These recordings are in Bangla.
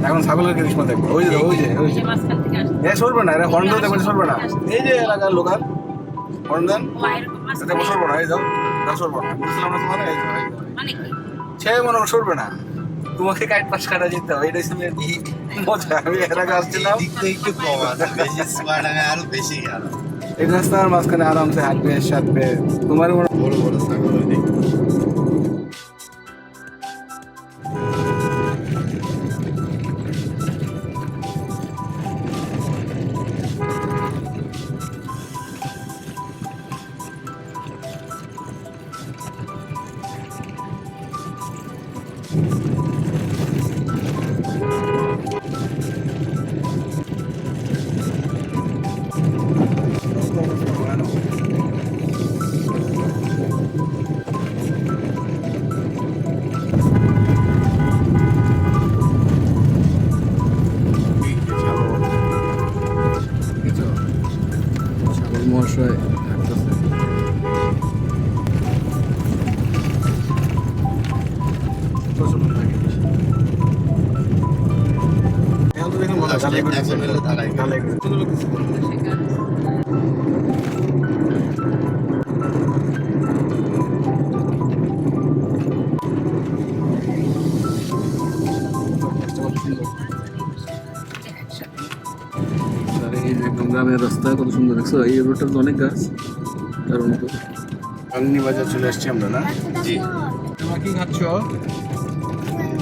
এখন ছাগলের কৃষ্ণ দেখবো, ওই যে ওই যে ওই যে এ সরবে না, এরা হর্ন দেখবো, সরবে না। এই যে এলাকার লোকাল হর্ন দেন, দেখবো সরবে না, এই যাও সরবে না, বুঝলাম না তোমার, এই যাও সে মনে হয় সরবে না, তোমাকে কাট পাশ কাটা যেতে হবে, এটাই ছিল মজা। আমি এর আগে আসছিলাম, একটু কম আছে, বেশি স্মার্ট আমি আরো বেশি আরো এই রাস্তার মাঝখানে আরামসে হাঁটবে সাথবে, তোমার মনে বড় বড় ছাগল ওই দিকে। মহাশয় এখন হলে ঢালাই গ্রামের রাস্তা কত সুন্দর দেখছো, এই রোডটা তো অনেক গাছ তার মতো। কালনি বাজার চলে আসছি আমরা না? জি। তোমার কি খাচ্ছ?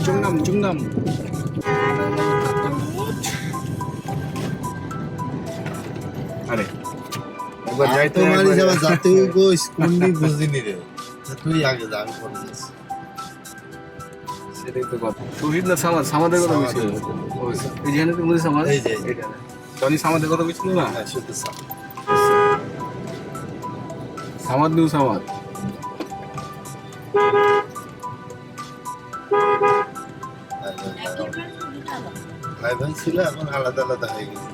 Chungnam Chungnam. আরে একবার যাইতে তোমার যাওয়া যাতে গো স্কুলনি বুঝিনি রে, তুই আগে যা, আমি পরে যাচ্ছি। সেটাই তো কথা। শহীদ না সামাদ, সামাদের কথা বলছি। এই যেখানে তুমি সামাদ, এই যে এটা জনি সামাদের কথা বলছিল না? হ্যাঁ, শুধু সাপ। সামাদ নিউ সামাদ। ভাই ভাই ছিল, এখন আলাদা আলাদা হয়ে গেছে।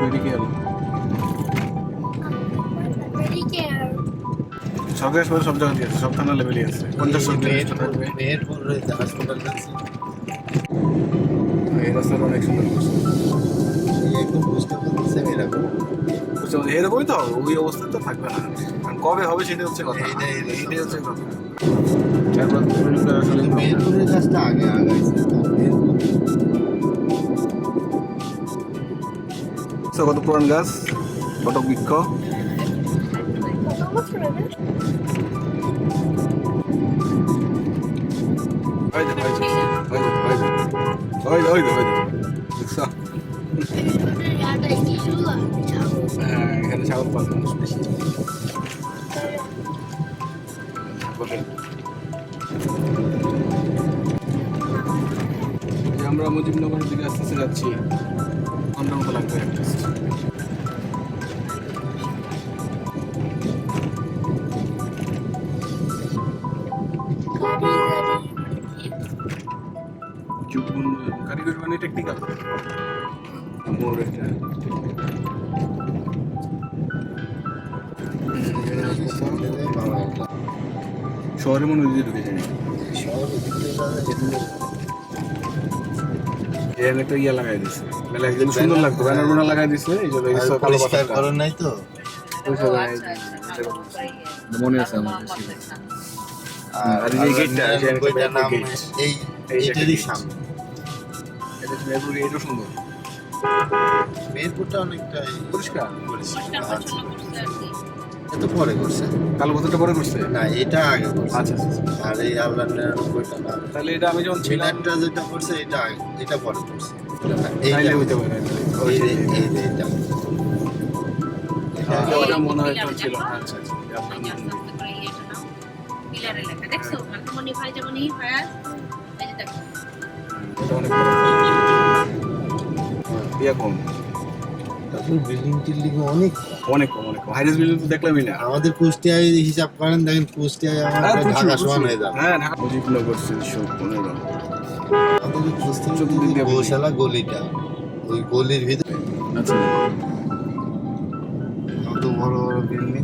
মেডিকেল সরকারি হাসপাতাল সব জায়গায় দিয়েছে, সব থানা লেভেলই আছে। 50-60 থাকবে। মেহেরপুর হাসপাতাল আছে, এই রাস্তাটা অনেক সুন্দর করছে। একদম বুঝতে পারতেছে এরকম। বুঝতে পারছি, এরকমই তো ওই অবস্থা তো থাকবে না, কারণ কবে হবে সেটা হচ্ছে কথা। এইটাই হচ্ছে কথা। একবার আসলে মেহেরপুরের কাজটা আগে আগাইছে তো, মেহেরপুর কত পুরান গাছ, কত বৃক্ষ। এখানে ছাগল পালন মানুষ বেশি। আমরা মুজিবনগরের দিকে আস্তে আস্তে যাচ্ছি, ঘন্টার মতো লাগবে একটা। কারিগরি মানে টেকনিক্যাল শহরে মনে হয় ঢুকে যায়নি। এখানে একটা ইয়া লাগাই দিচ্ছে, মেলা একদম সুন্দর লাগতো, ব্যানার বোনা লাগাই দিচ্ছে, এই জন্য পরিষ্কার করেন নাই তো। মনে আছে আমার। আর এই গেটটা এই এইটারই সামনে, এটা সুন্দর, মেহেরপুরটা অনেকটা পরিষ্কার। এত পরে করছে, কালো বোতলটা পরে করছে না এটা আগে করছে। আচ্ছা আচ্ছা। আর এই আল্লাহ 99টা না, তাহলে এটা আমি যখন ছিলাম ছিলামটা যেটা করছে এটা আগে, এটা পরে করছে। তাইলে হইতে পারে। এইটা ওটা মনে হয় তো ছিল। আচ্ছা আচ্ছা। ইয়া কম, বিল্ডিং টিল্ডিং অনেক অনেক কম, অনেক কম। হাইরেস বিল্ডিং তো দেখলামই না। আমাদের কুষ্টিয়ায় হিসাব করেন, দেখেন কুষ্টিয়ায় আমাদের ঢাকা সমান হয়ে যাবে। হ্যাঁ ঢাকা মুজিবনগর 15। আমাদের কুষ্টিয়া গৌশালা গলিটা, ওই গলির ভিতরে। আচ্ছা বিল্ডিং।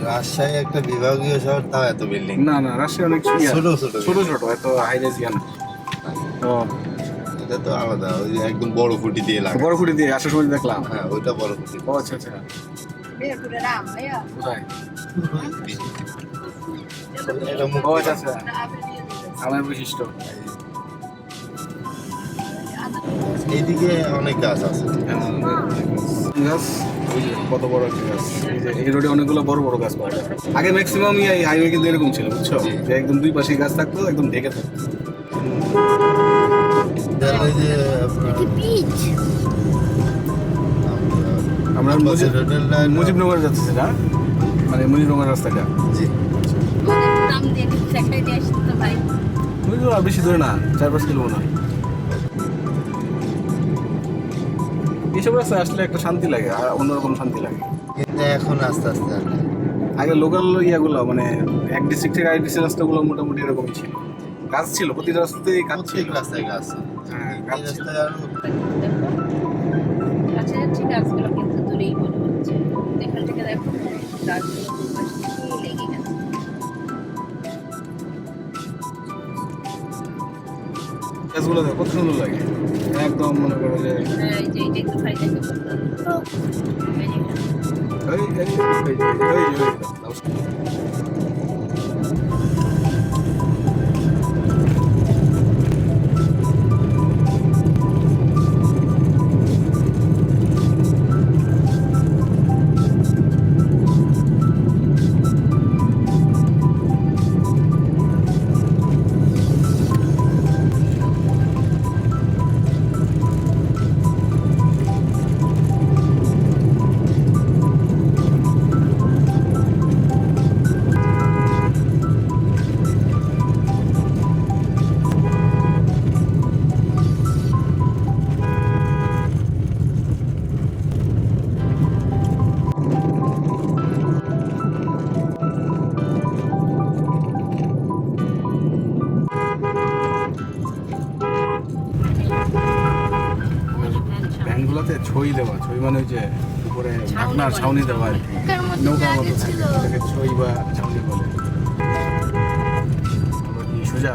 রাজশাহী একটা বিভাগীয় শহর, তাও এত বিল্ডিং না না, রাজশাহী অনেক ছোট ছোট ছোট ছোট, এত হাই রাইজ জ্ঞান। ও এটা তো আলাদা, ওই যে একদম বড় খুঁটি দিয়ে লাগা। বড় খুঁটি দিয়ে আসার সময় দেখলাম। হ্যাঁ, ওইটা বড় খুঁটি। ও আচ্ছা আচ্ছা, কোথায়? এটা ও আচ্ছা আচ্ছা, আমার বৈশিষ্ট্য। এইদিকে অনেক গাছ আছে। গাছ, ওই যে কত বড় একটা গাছ, এই যে এই রোডে অনেকগুলো বড় বড় গাছ পাওয়া যায়। আগে ম্যাক্সিমাম এই হাইওয়ে কিন্তু এরকম ছিল, বুঝছো, যে একদম দুই পাশে গাছ থাকতো, একদম ঢেকে থাকতো। এই যে আপনার আমরা বাসের হোটেল লাইন। মুজিবনগর যাচ্ছি না, মানে মুজিবনগর রাস্তাটা। জি, মুজিবনগর আর বেশি দূরে না, 4-5 কিলো মনে হয়। এইসব রাস্তায় আসলে একটা শান্তি লাগে, আর অন্যরকম শান্তি লাগে। কিন্তু এখন আস্তে আস্তে আর নেই। আগে লোকাল ইয়াগুলো মানে এক ডিস্ট্রিক্ট থেকে আরেক ডিস্ট্রিক্ট রাস্তাগুলো মোটামুটি এরকমই ছিল, গাছ ছিল প্রতিটা রাস্তাতেই, গাছ ছিল। প্রত্যেক রাস্তায় গাছ। হ্যাঁ, এই গাছ ছিল। রাস্তায় আরো কাছাকাছি গাছগুলো কিন্তু দূরেই মনে হচ্ছে, এখান থেকে দেখো গাছগুলো দুপাশ থেকেই লেগে গেছে। গাছগুলো দেখো কত সুন্দর লাগে, একদম মনে করো যে হ্যাঁ, এই যে এটা একটু ফাইদা করতে ভ্যানগুলোতে ছই দেওয়া, ছই মানে ওই যে উপরে ঢাকনার ছাউনি দেওয়া আর কি, নৌকার মতো থাকে, এটাকে ছই বা ছাউনি বলে। আবার কি সোজা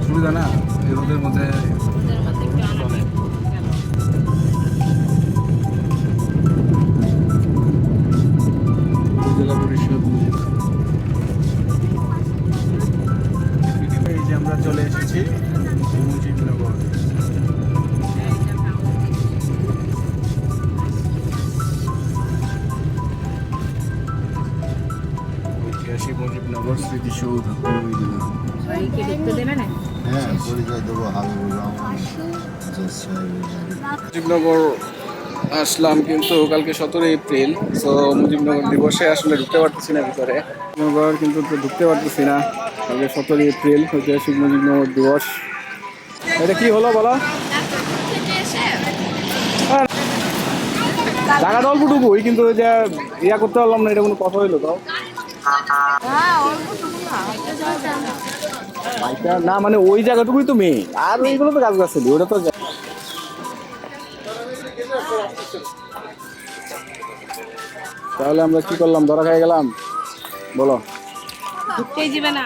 সুবিধা না এই রোদের মধ্যে। ওদের মধ্যে একটু আনা কেন জেলা পরিষদ এই যে আমরা চলে এসেছি মুজিবনগর। ঐতিহাসিক মুজিবনগর স্মৃতিসৌধ। বাড়িকে ঢুকতে দেবে না? হ্যাঁ, পরিচয় দেবো হাবিবুর রহমান জজ সাহেবের বাড়ি। মুজিবনগর আসলাম, কিন্তু কালকে 17 এপ্রিল, তো মুজিবনগর দিবসে আসলে ঢুকতে পারতেছি না ভিতরে। মুজিবনগর কিন্তু ঢুকতে পারতেছি না, কালকে 17 এপ্রিল ঐতিহাসিক মুজিবনগর দিবস। এটা কি হলো বলো? জায়গাটা অল্পটুকু, কিন্তু ওই যে ইয়া করতে পারলাম না, এটা কোনো কথা হইলো তাও? না মানে ওই জায়গাটুকুই তো মেয়ে, আর ওইগুলো তো গাছ গাছালি, ওটা তো তাহলে আমরা কি করলাম, ধরা খাই গেলাম বলো? ঢুকতেই দিবে না।